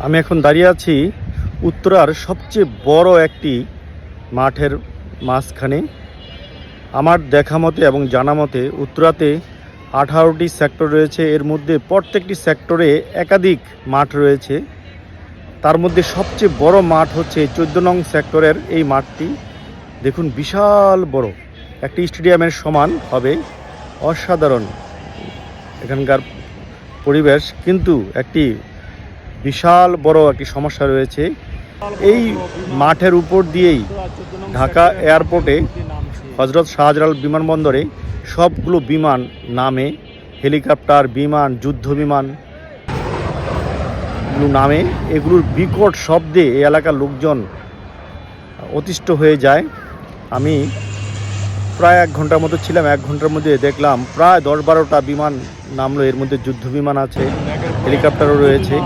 আমি এখন দাঁড়িয়ে আছি উত্তরার সবচেয়ে বড় একটি মাঠের মাঝখানে। আমার দেখা মতে এবং জানা মতে উত্তরাতে 18টি সেক্টর রয়েছে। এর মধ্যে প্রত্যেকটি সেক্টরে একাধিক মাঠ রয়েছে। তার মধ্যে সবচেয়ে বড় মাঠ হচ্ছে 14 নং সেক্টরের এই মাঠটি। দেখুন, বিশাল বড় একটি স্টেডিয়ামের সমান হবে। অসাধারণ এখানকার পরিবেশ, কিন্তু একটি বিশাল বড় একটি সমস্যা রয়েছে। এই মাঠের উপর দিয়েই ঢাকা এয়ারপোর্টে হজরত শাহজালাল বিমানবন্দরে সবগুলো বিমান নামে, হেলিকপ্টার, বিমান, যুদ্ধ বিমানগুলো নামে। এগুলোর বিকট শব্দে এই এলাকার লোকজন অতিষ্ঠ হয়ে যায়। আমি প্রায় 1 ঘন্টার মতো ছিলাম। 1 ঘন্টার মধ্যে দেখলাম প্রায় 10-12টা বিমান নামলো। এর মধ্যে যুদ্ধ বিমান আছে, হেলিকপ্টারও রয়েছে।